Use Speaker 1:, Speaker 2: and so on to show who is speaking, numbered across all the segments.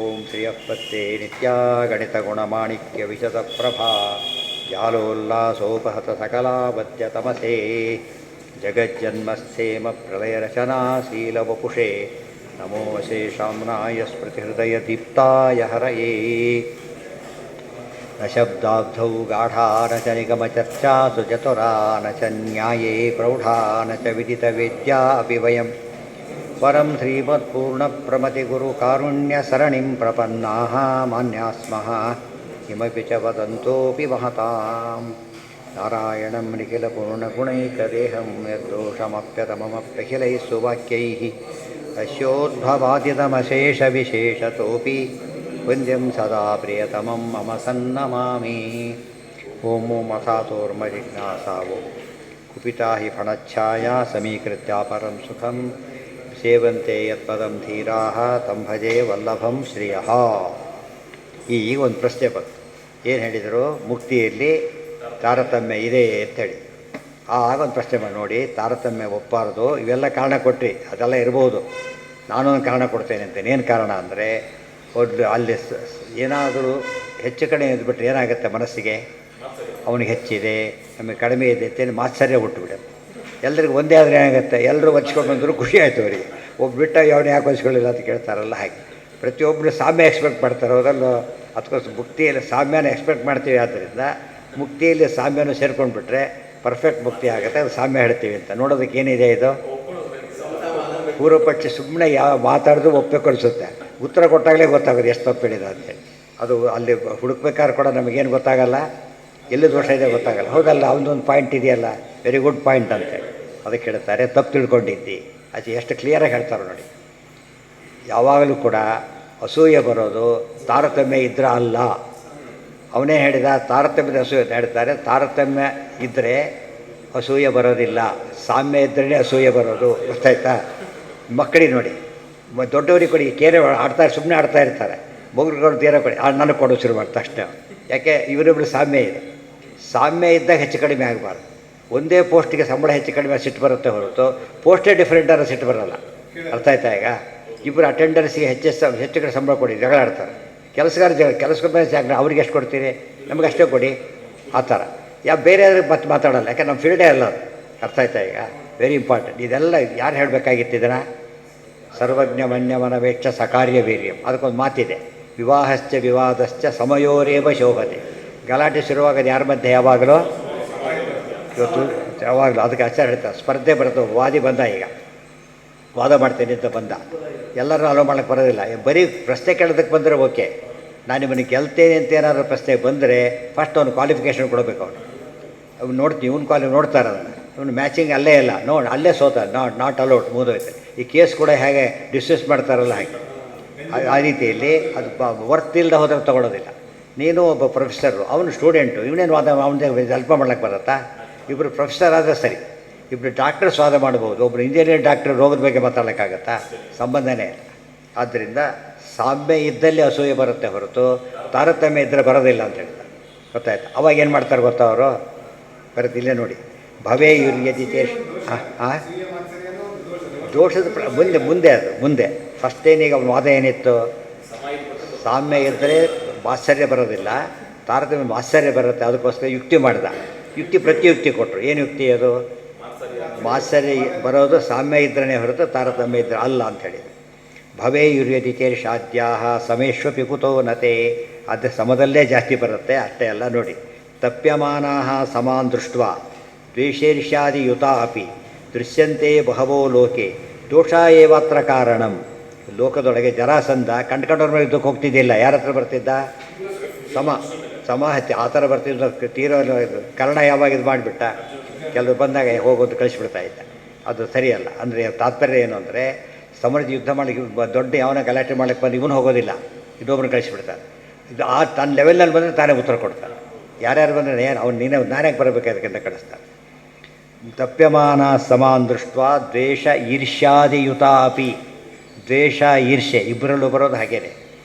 Speaker 1: ಓಂ ಶ್ರೀಯಪ್ಪತ್ತೇ ನಿತ್ಯಾ ಗಣಿತಗುಣಮಾಣಿಕ್ಯ ವಿಶದಪ್ರಭಾ ಜಾಲೋಲ್ಲಾಸೋಪಹತ ಸಕಲಾವದ್ಯ ತಮಸೇ ಜಗಜ್ಜನ್ಮಸ್ಥೇಮ ಪ್ರಳಯರಚನಾಶೀಲವಪುಷೇ ನಮೋ ಶೇಷಾಮ್ನಾಯ ಸ್ಮೃತಿಹೃದಯದೀಪ್ತಾಯ ಹರಯೇ ನ ಶಬ್ದಾಬ್ಧೌ ಗಾಢಾ ನ ಚ ನಿಗಮಚರ್ಚಾಸು ಚತುರಾ ನ ಚ ನ್ಯಾಯೇ ಪ್ರೌಢಾ ನ ಚ ವಿದಿತವೇದ್ಯಾ ಅಪಿ ವಯಂ ಪರಂ ಶ್ರೀಮತ್ಪೂರ್ಣಪ್ರಮತಿಗುರುಕಾರುಣ್ಯಸರಣಿಂ ಪ್ರಪನ್ನಾಃ ಮಾನ್ಯಾಃ ಸ್ಮಃ ಕಿಮಪಿ ಚ ವದಂತೋಪಿ ಮಹತಾಂ ನಾರಾಯಣಂ ನಿಖಿಲಪೂರ್ಣಗುಣೈಕದೇಹಂ ನಿರ್ದೋಷಮಪ್ಯತಮಮಪ್ಯಖಿಲೈಃ ಸುವಾಕ್ಯೈಃ ಅಸ್ಯೋದ್ಭವಾದಿತಮಶೇಷವಿಶೇಷತೋಪಿ ವಂದ್ಯಂ ಸದಾ ಪ್ರಿಯತಮಂ ಮಮ ಸನ್ನಮಾಮಿ ಓಂ ಮಥಾತೋರ್ಮಜಿಜ್ಞಾಸಾವೋ ಕುಪಿತಾ ಹಿ ಫಣಚ್ಛಾಯಾ ಸಮೀಕೃತ್ಯ ಪರಂ ಸುಖಂ ಸೇವಂತೆ ಯತ್ಪದಂ ಧೀರಾಃ ತಂ ಭಜೆ ವಲ್ಲಭಂ ಶ್ರಿಯಃ. ಈಗ ಒಂದು ಪ್ರಶ್ನೆ ಬಂತು. ಏನು ಹೇಳಿದರು? ಮುಕ್ತಿಯಲ್ಲಿ ತಾರತಮ್ಯ ಇದೆ ಅಂತೇಳಿ. ಆಗ ಒಂದು ಪ್ರಶ್ನೆ ಮಾಡಿ ನೋಡಿ, ತಾರತಮ್ಯ ಒಪ್ಪಾರದು, ಇವೆಲ್ಲ ಕಾರಣ ಕೊಟ್ಟರೆ ಅದೆಲ್ಲ ಇರ್ಬೋದು. ನಾನೊಂದು ಕಾರಣ ಕೊಡ್ತೇನೆ ಅಂತೇನೆ. ಏನು ಕಾರಣ ಅಂದರೆ, ಒಂದು ಅಲ್ಲಿ ಏನಾದರೂ ಹೆಚ್ಚು ಕಡಿಮೆ ಇದ್ಬಿಟ್ರೆ ಏನಾಗುತ್ತೆ ಮನಸ್ಸಿಗೆ? ಅವನಿಗೆ ಹೆಚ್ಚಿದೆ, ನಮಗೆ ಕಡಿಮೆ ಇದೆ ಅಂತೇಳಿ ಮಾತ್ಸರ್ಯ ಹುಟ್ಟುಬಿಡುತ್ತೆ. ಎಲ್ರಿಗೂ ಒಂದೇ ಆದರೆ ಏನಾಗುತ್ತೆ? ಎಲ್ಲರೂ ಹೊಚ್ಕೊಂಡು ಬಂದರೂ ಖುಷಿ ಆಯಿತು ಅವರಿಗೆ. ಒಬ್ಬ ಬಿಟ್ಟ ಯಾವನು ಯಾಕೆ ಹೊಚ್ಕೊಳ್ಳಿಲ್ಲ ಅಂತ ಕೇಳ್ತಾರಲ್ಲ, ಹಾಗೆ ಪ್ರತಿಯೊಬ್ಬರು ಸಾಮ್ಯ ಎಕ್ಸ್ಪೆಕ್ಟ್ ಮಾಡ್ತಾರೆ. ಅದರಲ್ಲೂ ಅದಕ್ಕೋಸ್ಕರ ಮುಕ್ತಿಯಲ್ಲಿ ಸಾಮ್ಯನ ಎಕ್ಸ್ಪೆಕ್ಟ್ ಮಾಡ್ತೀವಿ. ಆದ್ದರಿಂದ ಮುಕ್ತಿಯಲ್ಲಿ ಸಾಮ್ಯನೂ ಸೇರ್ಕೊಂಡ್ಬಿಟ್ರೆ ಪರ್ಫೆಕ್ಟ್ ಮುಕ್ತಿ ಆಗುತ್ತೆ. ಅದು ಸಾಮ್ಯ ಹೇಳ್ತೀವಿ ಅಂತ. ನೋಡೋದಕ್ಕೆ ಏನಿದೆ ಇದು? ಪೂರ್ವಪಕ್ಷಿ ಸುಮ್ಮನೆ ಯಾವ ಮಾತಾಡಿದ್ರು ಒಪ್ಪಿಕೊಳಿಸುತ್ತೆ. ಉತ್ತರ ಕೊಟ್ಟಾಗಲೇ ಗೊತ್ತಾಗೋದು ಎಷ್ಟು ತಪ್ಪು ಹೇಳಿದ ಅಂತೇಳಿ. ಅದು ಅಲ್ಲಿ ಹುಡುಕ್ಬೇಕಾದ್ರೆ ಕೂಡ ನಮಗೇನು ಗೊತ್ತಾಗಲ್ಲ, ಎಲ್ಲಿ ದೋಷ ಇದೆ ಗೊತ್ತಾಗಲ್ಲ. ಹೌದಲ್ಲ, ಅವನದೊಂದು ಪಾಯಿಂಟ್ ಇದೆಯಲ್ಲ, ವೆರಿ ಗುಡ್ ಪಾಯಿಂಟ್ ಅಂತೇಳಿ ಅದಕ್ಕೆ ಹೇಳ್ತಾರೆ. ತಪ್ಪು ತಿಳ್ಕೊಂಡಿದ್ದಿ ಅದು ಎಷ್ಟು ಕ್ಲಿಯರಾಗಿ ಹೇಳ್ತಾರೆ ನೋಡಿ. ಯಾವಾಗಲೂ ಕೂಡ ಅಸೂಯೆ ಬರೋದು ತಾರತಮ್ಯ ಇದ್ರೆ ಅಲ್ಲ. ಅವನೇ ಹೇಳಿದ ತಾರತಮ್ಯದ ಅಸೂಯೆ ಹೇಳ್ತಾರೆ. ತಾರತಮ್ಯ ಇದ್ದರೆ ಅಸೂಯೆ ಬರೋದಿಲ್ಲ, ಸಾಮ್ಯ ಇದ್ರೇ ಅಸೂಯೆ ಬರೋದು. ಗೊತ್ತಾಯ್ತಾ? ಮಕ್ಕಳಿಗೆ ನೋಡಿ, ದೊಡ್ಡವರಿಗೆ ಕೊಡಿ, ಕೇರೆ ಆಡ್ತಾರೆ, ಸುಮ್ಮನೆ ಆಡ್ತಾ ಇರ್ತಾರೆ. ಮಗುಗಳು ತೀರ ಕೊಡಿ, ನನಗೆ ಕೊಡೋ ಶುರು ಮಾಡ್ತಾ ಅಷ್ಟೇ. ಯಾಕೆ? ಇವರಿಬ್ಬರು ಸಾಮ್ಯ ಇದೆ. ಸಾಮ್ಯ ಇದ್ದಾಗ ಹೆಚ್ಚು ಕಡಿಮೆ ಆಗಬಾರ್ದು. ಒಂದೇ ಪೋಸ್ಟಿಗೆ ಸಂಬಳ ಹೆಚ್ಚು ಕಡಿಮೆ ಸಿಟ್ಟು ಬರುತ್ತೆ ಹೊರತು ಪೋಸ್ಟೇ ಡಿಫ್ರೆಂಟ್ ಆದ್ರೆ ಸಿಟ್ಟು ಬರೋಲ್ಲ. ಅರ್ಥ ಆಯ್ತಾ? ಈಗ ಇಬ್ಬರು ಅಟೆಂಡರ್ಸಿಗೆ ಹೆಚ್ಚು ಕಡೆ ಸಂಬಳ ಕೊಡಿ, ಜಗಳ ಆಡ್ತಾರೆ. ಕೆಲಸಕ್ಕೆ ಮೇಲೆ ಜಾಗ ಅವ್ರಿಗೆ ಎಷ್ಟು ಕೊಡ್ತೀರಿ, ನಮಗೆ ಅಷ್ಟೇ ಕೊಡಿ, ಆ ಥರ. ಬೇರೆ ಮತ್ತೆ ಮಾತಾಡೋಲ್ಲ, ಯಾಕೆ ನಮ್ಮ ಫೀಲ್ಡೇ ಅಲ್ಲ ಅದು. ಅರ್ಥ ಆಯ್ತಾ? ಈಗ ವೆರಿ ಇಂಪಾರ್ಟೆಂಟ್. ಇದೆಲ್ಲ ಯಾರು ಹೇಳಬೇಕಾಗಿತ್ತು ಇದನ್ನು? ಸರ್ವಜ್ಞ ಮನ್ಯವನವೇಕ್ಷ ಸಕಾರ್ಯ ವೀರ್ಯಂ. ಅದಕ್ಕೊಂದು ಮಾತಿದೆ, ವಿವಾಹಶ್ಚ ವಿವಾದಶ್ಚ ಸಮಯೋರೇವ ಶೋಭತೆ. ಗಲಾಟೆ ಶುರುವಾಗೋದು ಯಾರ ಮಧ್ಯೆ? ಯಾವಾಗಲೂ ಇವತ್ತು ಯಾವಾಗಲೂ. ಅದಕ್ಕೆ ಆಚಾರ ಹೇಳ್ತಾರೆ, ಸ್ಪರ್ಧೆ ಬರೋದು. ವಾದಿ ಬಂದ, ಈಗ ವಾದ ಮಾಡ್ತೇನೆ ಅಂತ ಬಂದ, ಎಲ್ಲರೂ ಅಲೋ ಮಾಡೋಕ್ಕೆ ಬರೋದಿಲ್ಲ. ಬರೀ ಪ್ರಶ್ನೆ ಕೇಳೋದಕ್ಕೆ ಬಂದರೆ ಓಕೆ, ನಾನು ನಿಮ್ಮನ್ನು ಗೆಲ್ತೇನೆ ಅಂತ ಏನಾದರೂ ಪ್ರಶ್ನೆ ಬಂದರೆ ಫಸ್ಟ್ ಅವನು ಕ್ವಾಲಿಫಿಕೇಷನ್ ಕೊಡಬೇಕು. ಅವ್ನು ನೋಡ್ತೀವಿ, ಇವನು ನೋಡ್ತಾರೆ ಅದನ್ನು. ಇವನು ಮ್ಯಾಚಿಂಗ್ ಅಲ್ಲೇ ಇಲ್ಲ, ಅಲ್ಲೇ ಸೋತ, ನಾಟ್ ಅಲೌಡ್, ಮುಗಿದೋಯ್ತು. ಈ ಕೇಸ್ ಕೂಡ ಹೇಗೆ ಡಿಸ್ಮಿಸ್ ಮಾಡ್ತಾರಲ್ಲ ಹಾಗೆ, ಆ ರೀತಿಯಲ್ಲಿ ಅದು ವರ್ತ್ ಇಲ್ಲದೆ ಹೋದರೆ ತೊಗೊಳೋದಿಲ್ಲ. ನೀನು ಒಬ್ಬ ಪ್ರೊಫೆಸರು, ಅವನು ಸ್ಟೂಡೆಂಟು, ಇವನೇನು ವಾದ ಅವನಿಗೆ ಹೆಲ್ಪ್ ಮಾಡ್ಲಿಕ್ಕೆ ಬರುತ್ತಾ? ಇಬ್ಬರು ಪ್ರೊಫೆಸರ್ ಆದರೆ ಸರಿ, ಇಬ್ಬರು ಡಾಕ್ಟರ್ಸ್ ವಾದ ಮಾಡ್ಬೋದು. ಒಬ್ಬರು ಇಂಜಿನಿಯರ್ ಡಾಕ್ಟರ್ ರೋಗದ ಬಗ್ಗೆ ಮಾತಾಡೋಕ್ಕಾಗತ್ತಾ? ಸಂಬಂಧನೇ ಇಲ್ಲ. ಆದ್ದರಿಂದ ಸಾಮ್ಯ ಇದ್ದಲ್ಲಿ ಅಸೂಯೆ ಬರುತ್ತೆ ಹೊರತು ತಾರತಮ್ಯ ಇದ್ದರೆ ಬರೋದಿಲ್ಲ ಅಂತ ಹೇಳ್ತಾರೆ. ಗೊತ್ತಾಯ್ತು? ಅವಾಗ ಏನು ಮಾಡ್ತಾರೆ ಗೊತ್ತಾ ಅವರು? ಬರುತ್ತೆ, ಇಲ್ಲೇ ನೋಡಿ, ಭವೇ ಯುರ್ಯದಿತೆ. ದೋಷದ ಮುಂದೆ ಅದು ಮುಂದೆ ಫಸ್ಟ್ ಏನೀಗ ಅವನ ವಾದ ಏನಿತ್ತು? ಸಾಮ್ಯ ಇದ್ದರೆ ಮಾತ್ಸರ್ಯ ಬರೋದಿಲ್ಲ, ತಾರತಮ್ಯ ಮಾತ್ಸರ್ಯ ಬರುತ್ತೆ. ಅದಕ್ಕೋಸ್ಕರ ಯುಕ್ತಿ ಮಾಡಿದ. ಪ್ರತಿಯುಕ್ತಿ ಕೊಟ್ಟರು. ಏನು ಯುಕ್ತಿ ಅದು? ಮಾತ್ಸರ್ಯ ಬರೋದು ಸಾಮ್ಯ ಇದ್ರೇ ಹೊರತು ತಾರತಮ್ಯ ಇದ್ದರೆ ಅಲ್ಲ ಅಂತ ಹೇಳಿದರು. ಭವೇ ಯುರ್ಯದಿತೇರ್ ಶಾದ್ಯಾಹ ಸಮೇಶ್ವಪಿ ಕುತೋ ನತೆ. ಅದು ಸಮದಲ್ಲೇ ಜಾಸ್ತಿ ಬರುತ್ತೆ, ಅಷ್ಟೇ ಅಲ್ಲ. ನೋಡಿ, ತಪ್ಯಮಾನಾಹ ಸಮಾನ್ ದೃಷ್ಟ ದ್ವೇಷೇರ್ಷ್ಯಾದಿಯುತಾ ಅಪಿ ದೃಶ್ಯಂತೆ ಬಹವೋ ಲೋಕೆ ದೋಷ ಏವಾತ್ರ ಕಾರಣಂ. ಲೋಕದೊಳಗೆ ಜರಾಸಂಧ ಕಂಡ್ಕೊಂಡವ್ರ ಮೇಲೆ ಯುದ್ಧಕ್ಕೆ ಹೋಗ್ತಿದ್ದಿಲ್ಲ. ಯಾರ ಹತ್ರ ಬರ್ತಿದ್ದ? ಸಮಹತ್ಯೆ ಆ ಥರ ಬರ್ತಿದ್ದ. ತೀರೋ ಕರ್ಣ ಯಾವಾಗ ಇದು ಮಾಡಿಬಿಟ್ಟ, ಕೆಲವರು ಬಂದಾಗ ಹೋಗೋದು ಕಳಿಸ್ಬಿಡ್ತಾ ಇದ್ದ. ಅದು ಸರಿಯಲ್ಲ. ಅಂದರೆ ತಾತ್ಪರ್ಯ ಏನು ಅಂದರೆ, ಸಮರದ ಯುದ್ಧ ಮಾಡಲಿಕ್ಕೆ ದೊಡ್ಡ ಯಾವನ ಗಲಾಟೆ ಮಾಡಲಿಕ್ಕೆ ಬಂದು ಇವನು ಹೋಗೋದಿಲ್ಲ, ಇನ್ನೊಬ್ಬರನ್ನ ಕಳಿಸ್ಬಿಡ್ತಾರೆ. ಇದು ಆ ತನ್ನ ಲೆವೆಲ್ನಲ್ಲಿ ಬಂದರೆ ತಾನೇ ಉತ್ತರ ಕೊಡ್ತಾರೆ. ಯಾರ್ಯಾರು ಬಂದರೆ ಅವ್ನು ನಾನೇ ಬರಬೇಕು ಅದಕ್ಕಿಂತ ಕಳಿಸ್ತಾರೆ. ತಪ್ಯಮಾನ ಸಮಾನ್ ದೃಷ್ಟ ದ್ವೇಷ ಈರ್ಷ್ಯಾದಿಯುತ ಅಪಿ. ದ್ವೇಷ ಈರ್ಷ್ಯೆ ಇಬ್ಬರಲ್ಲೂ ಬರೋದು ಹಾಗೇನೆ.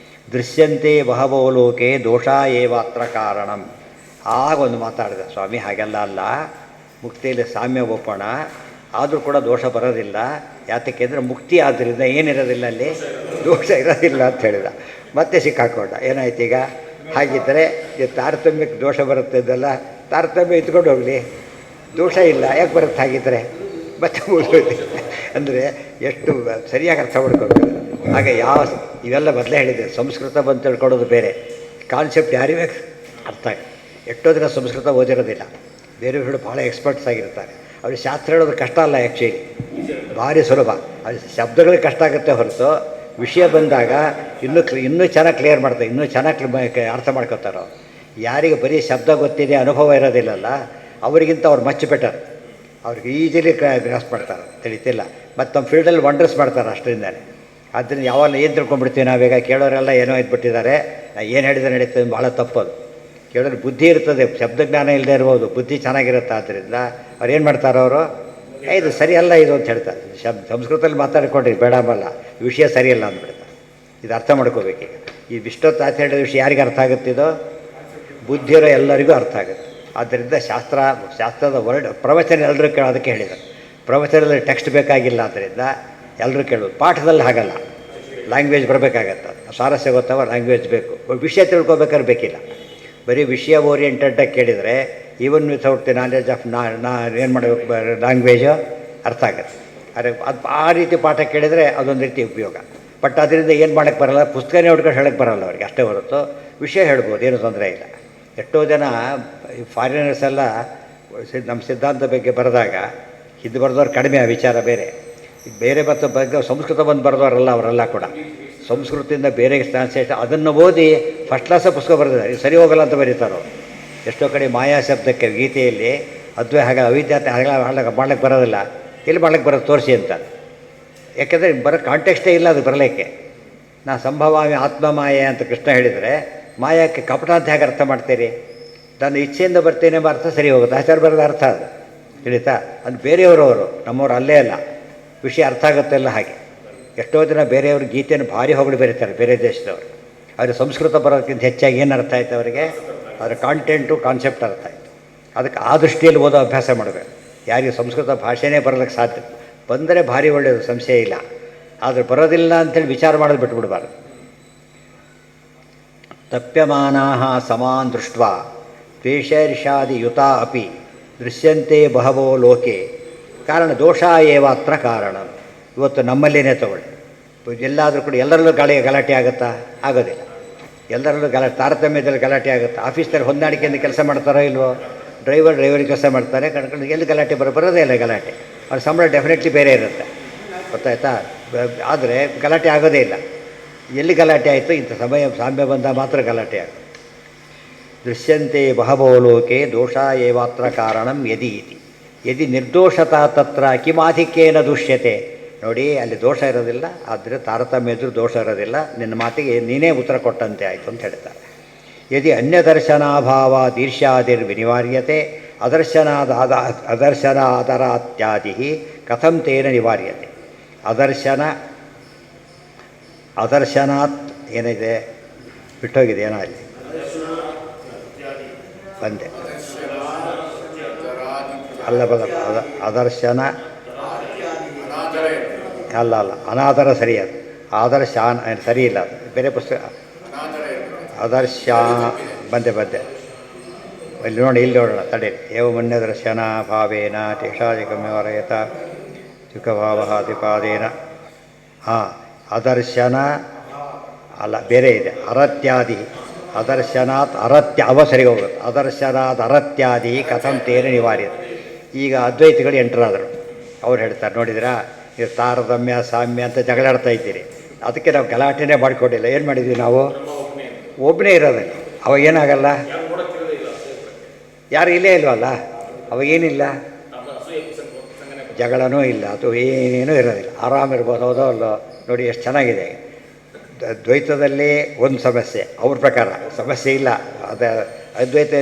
Speaker 1: ದೃಶ್ಯಂತೆ ಬಹವೋ ಲೋಕೆ ದೋಷ ಏವಾತ್ರ ಕಾರಣಂ. ಆಗೊಂದು ಮಾತಾಡಿದ ಸ್ವಾಮಿ, ಹಾಗೆಲ್ಲ ಅಲ್ಲ, ಮುಕ್ತಿಯಲ್ಲಿ ಸಾಮ್ಯ ಒಪ್ಪೋಣ, ಆದರೂ ಕೂಡ ದೋಷ ಬರೋದಿಲ್ಲ. ಯಾತಕ್ಕೆ ಅಂದರೆ ಮುಕ್ತಿ ಆದ್ದರಿಂದ ಏನಿರೋದಿಲ್ಲ ಅಲ್ಲಿ, ದೋಷ ಇರೋದಿಲ್ಲ ಅಂತ ಹೇಳಿದ. ಮತ್ತೆ ಸಿಕ್ಕಾಕೊಂಡ. ಏನಾಯ್ತು ಈಗ? ಹಾಗಿದ್ದರೆ ಇದು ತಾರತಮ್ಯಕ್ಕೆ ದೋಷ ಬರುತ್ತೆ ಇದೆಲ್ಲ, ತಾರತಮ್ಯ ಇಟ್ಕೊಂಡು ಹೋಗಲಿ, ದೋಷ ಇಲ್ಲ ಯಾಕೆ ಬರುತ್ತೆ ಹಾಗಿದ್ದರೆ? ಮತ್ತೆ ಮುಗಿದೋಯ್ತು. ಅಂದರೆ ಎಷ್ಟು ಸರಿಯಾಗಿ ಅರ್ಥ ಮಾಡ್ಕೋಬೇಕು. ಹಾಗೆ ಇವೆಲ್ಲ ಮೊದಲೇ ಹೇಳಿದೆ, ಸಂಸ್ಕೃತ ಬಂದು ತಿಳ್ಕೊಳ್ಳೋದು ಬೇರೆ, ಕಾನ್ಸೆಪ್ಟ್ ಯಾರಿಗೂ ಅರ್ಥ ಆಗಿ. ಎಷ್ಟೋ ದಿನ ಸಂಸ್ಕೃತ ಓದಿರೋದಿಲ್ಲ, ಬೇರೆಯವರು ಭಾಳ ಎಕ್ಸ್ಪರ್ಟ್ಸ್ ಆಗಿರ್ತಾರೆ. ಅವ್ರಿಗೆ ಶಾಸ್ತ್ರ ಹೇಳೋದು ಕಷ್ಟ ಅಲ್ಲ, ಆ್ಯಕ್ಚುಲಿ ಭಾರಿ ಸುಲಭ. ಅದು ಶಬ್ದಗಳಿಗೆ ಕಷ್ಟ ಆಗುತ್ತೆ ಹೊರತು ವಿಷಯ ಬಂದಾಗ ಇನ್ನೂ ಚೆನ್ನಾಗಿ ಕ್ಲಿಯರ್ ಮಾಡ್ತಾರೆ, ಇನ್ನೂ ಚೆನ್ನಾಗಿ ಅರ್ಥ ಮಾಡ್ಕೋತಾರೋ. ಯಾರಿಗೆ ಬರೀ ಶಬ್ದ ಗೊತ್ತಿದೆ, ಅನುಭವ ಇರೋದಿಲ್ಲಲ್ಲ, ಅವರಿಗಿಂತ ಅವ್ರು ಮಚ್ ಬೆಟರ್. ಅವ್ರಿಗೆ ಈಸಿಲಿ ಗ್ರಾಸ್ ಮಾಡ್ತಾರೆ, ತಿಳಿತಿಲ್ಲ. ಮತ್ತು ನಮ್ಮ ಫೀಲ್ಡಲ್ಲಿ ವಂಡರ್ಸ್ ಮಾಡ್ತಾರೆ ಅಷ್ಟರಿಂದಲೇ. ಆದ್ದರಿಂದ ಯಾವಾಗ ಏನು ತಿಳ್ಕೊಂಡ್ಬಿಡ್ತೀವಿ ನಾವೀಗ, ಕೇಳೋರೆಲ್ಲ ಏನೋ ಇದ್ಬಿಟ್ಟಿದ್ದಾರೆ, ಏನು ಹೇಳಿದ್ರೆ ನಡೀತದೆ, ಭಾಳ ತಪ್ಪದು. ಕೇಳೋರು ಬುದ್ಧಿ ಇರ್ತದೆ, ಶಬ್ದಜ್ಞಾನ ಇಲ್ಲದೆ ಇರ್ಬೋದು, ಬುದ್ಧಿ ಚೆನ್ನಾಗಿರುತ್ತೆ. ಆದ್ದರಿಂದ ಅವ್ರು ಏನು ಮಾಡ್ತಾರೆ, ಅವರು ಇದು ಸರಿ ಅಲ್ಲ ಇದು ಅಂತ ಹೇಳ್ತಾರೆ. ಸಂಸ್ಕೃತದಲ್ಲಿ ಮಾತಾಡ್ಕೊಂಡ್ರಿ ಬೇಡಂಬಲ್ಲ, ವಿಷಯ ಸರಿಯಲ್ಲ ಅಂದ್ಬಿಡ್ತಾರೆ. ಇದು ಅರ್ಥ ಮಾಡ್ಕೋಬೇಕೀಗ. ಈ ಇಷ್ಟೊತ್ತು ಆಚೆ ಹೇಳಿದ ವಿಷಯ ಯಾರಿಗೆ ಅರ್ಥ ಆಗುತ್ತಿದೋ? ಬುದ್ಧಿರೋ ಎಲ್ಲರಿಗೂ ಅರ್ಥ ಆಗುತ್ತೆ. ಆದ್ದರಿಂದ ಶಾಸ್ತ್ರದ ವರ್ಡ್ ಪ್ರವಚನ ಎಲ್ಲರೂ ಕೇಳೋದಕ್ಕೆ ಹೇಳಿದ್ದಾರೆ. ಪ್ರವಚನದಲ್ಲಿ ಟೆಕ್ಸ್ಟ್ ಬೇಕಾಗಿಲ್ಲ, ಆದ್ದರಿಂದ ಎಲ್ಲರೂ ಕೇಳೋದು. ಪಾಠದಲ್ಲಿ ಹಾಗಲ್ಲ, ಲ್ಯಾಂಗ್ವೇಜ್ ಬರಬೇಕಾಗತ್ತೆ. ಸ್ವಾರಸ್ಯ ಗೊತ್ತವ, ಲ್ಯಾಂಗ್ವೇಜ್ ಬೇಕು. ವಿಷಯ ತಿಳ್ಕೊಬೇಕಾದ್ರೆ ಬೇಕಿಲ್ಲ, ಬರೀ ವಿಷಯ ಓರಿಯೆಂಟೆಡಾಗಿ ಕೇಳಿದರೆ even without the knowledge of ಏನು ಮಾಡಬೇಕು, ಲ್ಯಾಂಗ್ವೇಜು ಅರ್ಥ ಆಗುತ್ತೆ. ಆದರೆ ಅದು ಆ ರೀತಿ ಪಾಠ ಕೇಳಿದರೆ ಅದೊಂದು ರೀತಿ ಉಪಯೋಗ. ಬಟ್ ಅದರಿಂದ ಏನು ಮಾಡೋಕ್ಕೆ ಬರೋಲ್ಲ, ಪುಸ್ತಕನೇ ಹುಡ್ಕೊಂಡು ಹೇಳೋಕ್ಕೆ ಬರೋಲ್ಲ ಅವ್ರಿಗೆ, ಅಷ್ಟೇ ಹೊರತು ವಿಷಯ ಹೇಳ್ಬೋದು, ಏನೂ ತೊಂದರೆ ಇಲ್ಲ. ಎಷ್ಟೋ ಜನ ಫಾರಿನರ್ಸ್ ಎಲ್ಲ ನಮ್ಮ ಸಿದ್ಧಾಂತ ಬಗ್ಗೆ ಬರೆದಾಗ ಹಿಂದೆ ಬರೆದವ್ರು ಕಡಿಮೆ, ಆ ವಿಚಾರ ಬೇರೆ. ಬೇರೆ ಬಗ್ಗೆ ಸಂಸ್ಕೃತ ಬಂದು ಬರೆದವರಲ್ಲ ಅವರೆಲ್ಲ ಕೂಡ, ಸಂಸ್ಕೃತದಿಂದ ಬೇರೆ ಟ್ರಾನ್ಸ್ಲೇಷನ್ ಅದನ್ನು ಓದಿ ಫಸ್ಟ್ ಕ್ಲಾಸ ಪುಸ್ತಕ ಬರೆದಿದ್ದಾರೆ. ಇದು ಸರಿ ಹೋಗಲ್ಲ ಅಂತ ಬರೀತಾರೋ. ಎಷ್ಟೋ ಕಡೆ ಮಾಯಾ ಶಬ್ದಕ್ಕೆ ಗೀತೆಯಲ್ಲಿ ಹಾಗೆ ಅವಿದ್ಯಾತೆ ಮಾಡ್ಲಿಕ್ಕೆ ಬರೋದಿಲ್ಲ, ಎಲ್ಲಿ ಮಾಡ್ಲಿಕ್ಕೆ ಬರೋದು ತೋರಿಸಿ ಅಂತ. ಯಾಕೆಂದರೆ ಬರೋ ಕಾಂಟೆಕ್ಸ್ಟೇ ಇಲ್ಲ ಅದು ಬರಲಿಕ್ಕೆ. ನಾ ಸಂಭವಾಮಿ ಆತ್ಮ ಮಾಯೆ ಅಂತ ಕೃಷ್ಣ ಹೇಳಿದರೆ, ಮಾಯಕ್ಕೆ ಕಪಟ ಅಂತ ಹೇಗೆ ಅರ್ಥ ಮಾಡ್ತೀರಿ? ನಾನು ಇಚ್ಛೆಯಿಂದ ಬರ್ತೇನೆ ಎಂಬ ಅರ್ಥ ಸರಿ ಹೋಗುತ್ತೆ, ಆಚಾರ ಬರೋದ ಅರ್ಥ ಅದು ತಿಳಿತಾ. ಅದು ಬೇರೆಯವರವರು, ನಮ್ಮವ್ರು ಅಲ್ಲೇ ಅಲ್ಲ, ವಿಷಯ ಅರ್ಥ ಆಗುತ್ತೆಲ್ಲ ಹಾಗೆ. ಎಷ್ಟೋ ಜನ ಬೇರೆಯವ್ರ ಗೀತೆಯನ್ನು ಭಾರಿ ಹೊಗಳು ಬರೀತಾರೆ ಬೇರೆ ದೇಶದವರು. ಆದರೆ ಸಂಸ್ಕೃತ ಬರೋದಕ್ಕಿಂತ ಹೆಚ್ಚಾಗಿ ಏನು ಅರ್ಥ ಆಯ್ತು ಅವರಿಗೆ? ಅದರ ಕಾಂಟೆಂಟು ಕಾನ್ಸೆಪ್ಟ್ ಅರ್ಥ ಆಯಿತು. ಅದಕ್ಕೆ ಆ ದೃಷ್ಟಿಯಲ್ಲಿ ಓದೋ ಅಭ್ಯಾಸ ಮಾಡಬೇಕು. ಯಾರಿಗೆ ಸಂಸ್ಕೃತ ಭಾಷೆನೇ ಬರೋದಕ್ಕೆ ಸಾಧ್ಯ, ಬಂದರೆ ಭಾರಿ ಒಳ್ಳೆಯದು, ಸಂಶಯ ಇಲ್ಲ. ಆದರೆ ಬರೋದಿಲ್ಲ ಅಂಥೇಳಿ ವಿಚಾರ ಮಾಡೋದು ಬಿಟ್ಬಿಡ್ಬಾರ್ದು. ತಪ್ಯಮಾನಾ ಸಮಾನ್ ದೃಷ್ಟ ದ್ವೇಷೈರ್ಷಾದಿಯುತಾ ಅಪಿ ದೃಶ್ಯಂತೆ ಬಹವೋ ಲೋಕೆ ಕಾರಣ ದೋಷ ಏವಾತ್ರ ಕಾರಣ. ಇವತ್ತು ನಮ್ಮಲ್ಲೇನೇ ತಗೊಳ್ಳಿ, ಎಲ್ಲಾದರೂ ಕೂಡ ಎಲ್ಲರಲ್ಲೂ ಗಲಾಟೆ ಆಗುತ್ತಾ? ಆಗೋದಿಲ್ಲ. ಎಲ್ಲರಲ್ಲೂ ತಾರತಮ್ಯದಲ್ಲಿ ಗಲಾಟೆ ಆಗುತ್ತೆ. ಆಫೀಸ್ನಲ್ಲಿ ಹೊಂದಾಣಿಕೆಯಿಂದ ಕೆಲಸ ಮಾಡ್ತಾರೋ ಇಲ್ವೋ? ಡ್ರೈವರಿಗೆ ಕೆಲಸ ಮಾಡ್ತಾರೆ, ಕಣ್ಕೊಂಡು ಎಲ್ಲಿ ಗಲಾಟೆ ಬರೋದೇ ಇಲ್ಲ ಗಲಾಟೆ. ಅವ್ರ ಸಂಬಳ ಡೆಫಿನೆಟ್ಲಿ ಬೇರೆ ಇರುತ್ತೆ, ಗೊತ್ತಾಯ್ತಾ? ಆದರೆ ಗಲಾಟೆ ಆಗೋದೇ ಇಲ್ಲ. ಎಲ್ಲಿ ಗಲಾಟೆ ಆಯಿತು? ಇಂಥ ಸಾಮ್ಯ ಬಂದ ಮಾತ್ರ ಗಲಾಟೆ ಆಗುತ್ತೆ. ದೃಶ್ಯಂತೆ ಬಹವೋ ಲೋಕೆ ದೋಷ ಏವಾತ್ರ ಕಾರಣಂ ಯದಿ ಇತಿ ಯದಿ ನಿರ್ದೋಷತಾ ತತ್ರ ಕಿಮಾಧಿಕ್ಯೇನ ದೃಶ್ಯತೆ. ನೋಡಿ, ಅಲ್ಲಿ ದೋಷ ಇರೋದಿಲ್ಲ, ಆದರೆ ತಾರತಮ್ಯ ಎದುರು ದೋಷ ಇರೋದಿಲ್ಲ. ನಿನ್ನ ಮಾತಿಗೆ ನೀನೇ ಉತ್ತರ ಕೊಟ್ಟಂತೆ ಆಯಿತು ಅಂತ ಹೇಳ್ತಾರೆ. ಯದಿ ಅನ್ಯದರ್ಶನಾಭಾವಾದ್ ಈರ್ಷ್ಯಾದಿರ್ವಿನಿವಾರ್ಯತೆ ಅದರ್ಶನಾದರಾತ್ಯಾದಿ ಕಥಂ ತೇನ ನಿವಾರ್ಯತೆ. ಅದರ್ಶನಾತ್ ಏನಿದೆ, ಬಿಟ್ಟೋಗಿದೆ ಏನೋ ಅಲ್ಲಿ ಬಂದೆ ಅಲ್ಲ ಅದರ್ಶನ ಅಲ್ಲ ಅನಾದರ ಸರಿ, ಅದು ಆದರ್ಶ ಸರಿ ಇಲ್ಲ, ಅದು ಬೇರೆ ಪುಸ್ತಕ. ಅದರ್ಶ ಬಂದೆ ಇಲ್ಲಿ ನೋಡಿ, ಇಲ್ಲಿ ನೋಡೋಣ ತಡೀರಿ. ಏವ ಮನ್ಯದರ್ಶನ ಭಾವೇನ ತೇಷಾದಿಗಮ್ಯವರಯತ ಸುಖಭಾವ ಅತಿಪಾದೇನ. ಅದರ್ಶನ ಅಲ್ಲ, ಬೇರೆ ಇದೆ, ಅರತ್ಯಾದಿ. ಅದರ್ಶನಾತ್ ಅವ ಸರಿ ಹೋಗುತ್ತೆ. ಅದರ್ಶನಾತ್ ಅರತ್ಯಾದಿ ಕಥಂ ತೇನ ನಿವಾರ್ಯತೆ. ಈಗ ಅದ್ವೈತಿಗಳು ಎಂಟರಾದರು. ಅವ್ರು ಹೇಳ್ತಾರೆ, ನೋಡಿದ್ರಾ, ಇದು ತಾರತಮ್ಯ ಸಾಮ್ಯ ಅಂತ ಜಗಳಾಡ್ತಾ ಇದ್ದೀರಿ, ಅದಕ್ಕೆ ನಾವು ಗಲಾಟೆನೇ ಮಾಡಿಕೊಟ್ಟಿಲ್ಲ. ಏನು ಮಾಡಿದ್ವಿ ನಾವು? ಒಬ್ಬನೇ ಇರೋದಿಲ್ಲ. ಅವಾಗ ಏನಾಗಲ್ಲ, ಯಾರು ಇಲ್ಲೇ ಇಲ್ವಲ್ಲ, ಅವಾಗೇನಿಲ್ಲ, ಜಗಳನೂ ಇಲ್ಲ, ಅದು ಏನೇನೂ ಇರೋದಿಲ್ಲ, ಆರಾಮಿರ್ಬೋದು. ಹೌದೋ ಅಲ್ಲೋ? ನೋಡಿ ಎಷ್ಟು ಚೆನ್ನಾಗಿದೆ. ದ್ವೈತದಲ್ಲಿ ಒಂದು ಸಮಸ್ಯೆ, ಅವ್ರ ಪ್ರಕಾರ ಸಮಸ್ಯೆ ಇಲ್ಲ. ಅದ್ವೈತ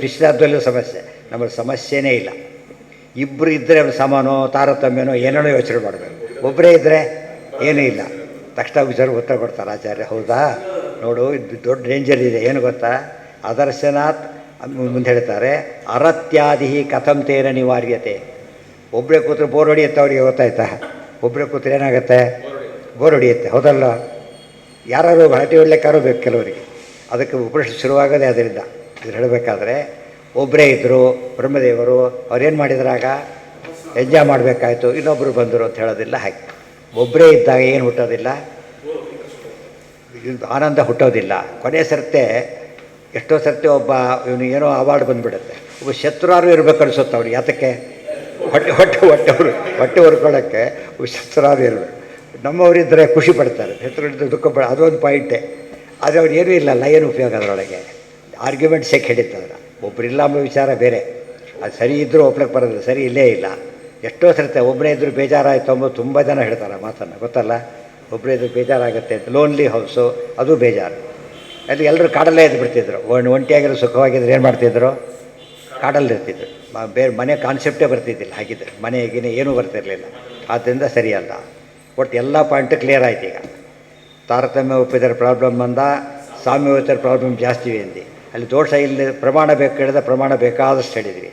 Speaker 1: ವಿಶ್ರಾದ್ವಲ್ಲೂ ಸಮಸ್ಯೆ, ನಮಗೆ ಸಮಸ್ಯೆನೇ ಇಲ್ಲ. ಇಬ್ಬರು ಇದ್ದರೆ ಸಮಾನೋ ತಾರತಮ್ಯನೋ ಏನೇನೋ ಯೋಚನೆ ಮಾಡಬೇಕು. ಒಬ್ಬರೇ ಇದ್ದರೆ ಏನೂ ಇಲ್ಲ, ತಕ್ಷಣ ವಿಚಾರ ಉತ್ತರ ಕೊಡ್ತಾರೆ ಆಚಾರ್ಯ. ಹೌದಾ? ನೋಡು, ಇದು ದೊಡ್ಡ ಡೇಂಜರ್ ಇದೆ. ಏನು ಗೊತ್ತಾ? ಅದರ್ಶನಾತ್ ಮುಂದೆ ಹೇಳ್ತಾರೆ, ಅರತ್ಯಾದಿ ಕಥಂ ತೇನ ನಿವಾರ್ಯತೆ. ಒಬ್ಬರೇ ಕೂತ್ರೆ ಬೋರ್ ಹೊಡಿಯುತ್ತೆ ಅವರಿಗೆ, ಗೊತ್ತಾಯ್ತಾ? ಒಬ್ಬರೇ ಕೂತ್ರೆ ಏನಾಗುತ್ತೆ? ಬೋರ್ ಹೊಡಿಯುತ್ತೆ, ಹೌದಲ್ಲ? ಯಾರು ಹರಟಿ ಹೊಡ್ಲಿಕ್ಕಾರು ಬೇಕು ಕೆಲವರಿಗೆ. ಅದಕ್ಕೆ ಉಪನಿಷತ್ತು ಶುರುವಾಗೋದೇ ಅದರಿಂದ. ಇದು ಹೇಳಬೇಕಾದ್ರೆ ಒಬ್ಬರೇ ಇದ್ದರು ಬ್ರಹ್ಮದೇವರು, ಅವ್ರೇನು ಮಾಡಿದ್ರಾಗ ಎಂಜಾಯ್ ಮಾಡಬೇಕಾಯ್ತು, ಇನ್ನೊಬ್ಬರು ಬಂದರು ಅಂತ ಹೇಳೋದಿಲ್ಲ. ಹಾಗೆ ಒಬ್ಬರೇ ಇದ್ದಾಗ ಏನು ಹುಟ್ಟೋದಿಲ್ಲ, ಆನಂದ ಹುಟ್ಟೋದಿಲ್ಲ. ಕೊನೆ ಸರ್ತೆ ಎಷ್ಟೋ ಸರ್ತಿ ಒಬ್ಬ ಇವನು ಏನೋ ಅವಾರ್ಡ್ ಬಂದುಬಿಡುತ್ತೆ, ಒಬ್ಬ ಶತ್ರುವಾರು ಇರಬೇಕು ಅನಿಸುತ್ತೆ ಅವ್ರಿಗೆ. ಯಾತಕ್ಕೆ? ಹೊಟ್ಟೆ ಹೊರ್ಕೊಳ್ಳೋಕ್ಕೆ ಒಬ್ಬ ಶತ್ರುವಾರು ಇರಬೇಕು. ನಮ್ಮವರಿದ್ದರೆ ಖುಷಿ ಪಡ್ತಾರೆ, ಶತ್ರುಗಳಿದ್ದರೆ ದುಃಖ ಪಡ, ಅದೊಂದು ಪಾಯಿಂಟೇ. ಆದರೆ ಅವ್ರು ಏನೂ ಇಲ್ಲಲ್ಲ, ಏನು ಉಪಯೋಗ ಅದರೊಳಗೆ? ಆರ್ಗ್ಯುಮೆಂಟ್ಸೇ ಹಿಡಿತದ್ರ. ಒಬ್ಬರಿಲ್ಲ ಎಂಬ ವಿಚಾರ ಬೇರೆ, ಅದು ಸರಿ ಇದ್ದರೂ ಒಪ್ಲಕ್ಕೆ ಬರೋದಿಲ್ಲ, ಸರಿ ಇಲ್ಲೇ ಇಲ್ಲ. ಎಷ್ಟೋ ಸರ್ತೆ ಒಬ್ಬನೇ ಇದ್ದರೂ ಬೇಜಾರಾಯಿತು ಅಂಬೋದು ತುಂಬ ಜನ ಹೇಳ್ತಾರೆ ಮಾತನ್ನು, ಗೊತ್ತಲ್ಲ? ಒಬ್ಬರೇ ಇದ್ದರೂ ಬೇಜಾರಾಗುತ್ತೆ ಅಂತ. ಲೋನ್ಲಿ ಹೌಸು, ಅದು ಬೇಜಾರು. ಅಲ್ಲಿ ಎಲ್ಲರೂ ಕಾಡಲ್ಲೇ ಎದ್ದು ಬಿಡ್ತಿದ್ರು. ಒಂಟಿಯಾಗಿರೋ ಸುಖವಾಗಿದ್ದರೆ ಏನು ಮಾಡ್ತಿದ್ರು? ಕಾಡಲ್ಲಿರ್ತಿದ್ರು. ಬೇರೆ ಮನೆ ಕಾನ್ಸೆಪ್ಟೇ ಬರ್ತಿದ್ದಿಲ್ಲ. ಹಾಗಿದ್ದರೆ ಮನೆಗಿನೇ ಏನೂ ಬರ್ತಿರಲಿಲ್ಲ. ಆದ್ದರಿಂದ ಸರಿಯಲ್ಲ. ಒಟ್ಟು ಎಲ್ಲ ಪಾಯಿಂಟು ಕ್ಲಿಯರ್ ಆಯ್ತು. ಈಗ ತಾರತಮ್ಯ ಒಪ್ಪಿದರೆ ಪ್ರಾಬ್ಲಮ್ ಬಂದ, ಸಾಮ್ಯ ಒಪ್ಪಿದರೆ ಪ್ರಾಬ್ಲಮ್ ಜಾಸ್ತಿ ಎಂದಿ. ಅಲ್ಲಿ ದೋಷ ಇಲ್ಲ, ಪ್ರಮಾಣ ಬೇಕು ಹೇಳಿದ ಪ್ರಮಾಣ ಬೇಕಾದಷ್ಟು ಹೇಳಿದ್ವಿ.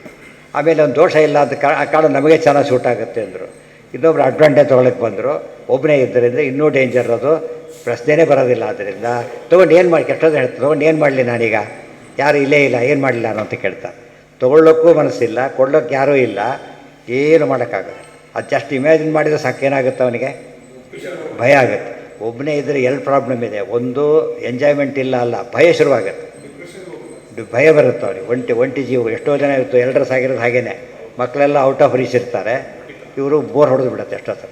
Speaker 1: ಆಮೇಲೆ ಒಂದು ದೋಷ ಇಲ್ಲ ಅಂತ ಆ ಕಾಡು ನಮಗೆ ಚೆನ್ನಾಗಿ ಸೂಟ್ ಆಗುತ್ತೆ ಅಂದರು. ಇನ್ನೊಬ್ರು ಅಡ್ವಾಂಟೇಜ್ ತೊಗೊಳಕ್ಕೆ ಬಂದರು. ಒಬ್ಬನೇ ಇದ್ದರಿಂದ ಇನ್ನೂ ಡೇಂಜರ್, ಅದು ಪ್ರಶ್ನೆನೇ ಬರೋದಿಲ್ಲ. ಆದ್ದರಿಂದ ತೊಗೊಂಡು ಏನು ಮಾಡಿ, ಕೆಟ್ಟದ್ದು ಹೇಳ್ತಾರೆ, ತೊಗೊಂಡು ಏನು ಮಾಡಲಿ ನಾನೀಗ, ಯಾರು ಇಲ್ಲೇ ಇಲ್ಲ, ಏನು ಮಾಡಲಿ ನಾನು ಅಂತ ಕೇಳ್ತಾರೆ. ತೊಗೊಳ್ಳೋಕ್ಕೂ ಮನಸ್ಸಿಲ್ಲ, ಕೊಡೋಕ್ಕೆ ಯಾರೂ ಇಲ್ಲ, ಏನು ಮಾಡೋಕ್ಕಾಗಲ್ಲ. ಅದು ಜಸ್ಟ್ ಇಮ್ಯಾಜಿನ್ ಮಾಡಿದರೆ ಸಾಕು, ಏನಾಗುತ್ತೆ ಅವನಿಗೆ? ಭಯ ಆಗುತ್ತೆ. ಒಬ್ಬನೇ ಇದ್ದರೆ ಎರಡು ಪ್ರಾಬ್ಲಮ್ ಇದೆ. ಒಂದು ಎಂಜಾಯ್ಮೆಂಟ್ ಇಲ್ಲ, ಅಲ್ಲ ಭಯ ಶುರುವಾಗುತ್ತೆ, ಭಯ ಬರುತ್ತೆ ಅವ್ರಿಗೆ. ಒಂಟಿ ಜೀವ ಎಷ್ಟೋ ಜನ ಇತ್ತು, ಎಲ್ಡ್ರಸ್ ಆಗಿರೋದು ಹಾಗೇ. ಮಕ್ಕಳೆಲ್ಲ ಔಟ್ ಆಫ್ ರೀಚ್ ಇರ್ತಾರೆ, ಇವರು ಬೋರ್ ಹೊಡೆದು ಬಿಡುತ್ತೆ ಎಷ್ಟೊತ್ತು.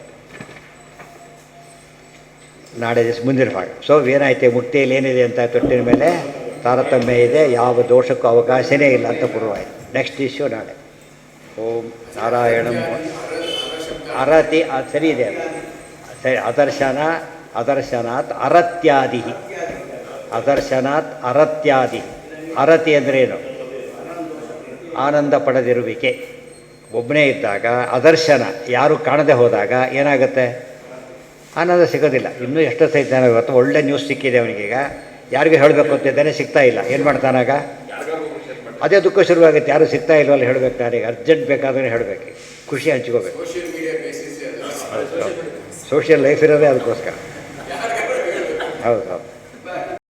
Speaker 1: ನಾಳೆ ದಿವಸ ಮುಂದಿನ ಭಾಗ. ಸೊ ಏನಾಯ್ತು, ಮುಕ್ತಿಯಲ್ಲಿ ಏನಿದೆ ಅಂತ ತೊಟ್ಟಿನ ಮೇಲೆ ತಾರತಮ್ಯ ಇದೆ, ಯಾವ ದೋಷಕ್ಕೂ ಅವಕಾಶನೇ ಇಲ್ಲ ಅಂತ ಪೂರ್ವಾಯಿತು. ನೆಕ್ಸ್ಟ್ ಇಶ್ಯೂ ನಾಳೆ. ಓಂ ನಾರಾಯಣ ಅರತಿ, ಅದು ಸರಿ ಇದೆ, ಅದು ಸರಿ. ಅದರ್ಶನಾತ್ ಅರತ್ಯಾದಿ, ಅದರ್ಶನಾತ್ ಅರತ್ಯಾದಿ. ಅರತಿ ಅಂದ್ರೇನು? ಆನಂದ ಪಡೆದಿರುವಿಕೆ. ಒಬ್ಬನೇ ಇದ್ದಾಗ ಅದರ್ಶನ, ಯಾರು ಕಾಣದೆ ಹೋದಾಗ ಏನಾಗುತ್ತೆ? ಆನಂದ ಸಿಗೋದಿಲ್ಲ. ಇನ್ನೂ ಎಷ್ಟೋ ಸಹಿತ ಇವತ್ತು ಒಳ್ಳೆ ನ್ಯೂಸ್ ಸಿಕ್ಕಿದೆ ಅವನಿಗೀಗ, ಯಾರಿಗೂ ಹೇಳಬೇಕು ಅಂತಿದ್ದಾನೆ, ಸಿಗ್ತಾ ಇಲ್ಲ. ಏನು ಮಾಡ್ತಾನಾಗ? ಅದೇ ದುಃಖ ಶುರುವಾಗುತ್ತೆ. ಯಾರು ಸಿಗ್ತಾ ಇಲ್ವಲ್ಲ, ಹೇಳಬೇಕು ನಾನೀಗ, ಅರ್ಜೆಂಟ್ ಬೇಕಾದ್ರೆ ಹೇಳಬೇಕು, ಖುಷಿ ಹಂಚ್ಕೋಬೇಕು. ಸೋಷಿಯಲ್ ಲೈಫ್ ಇರೋದೇ ಅದಕ್ಕೋಸ್ಕರ. ಹೌದು ಹೌದು.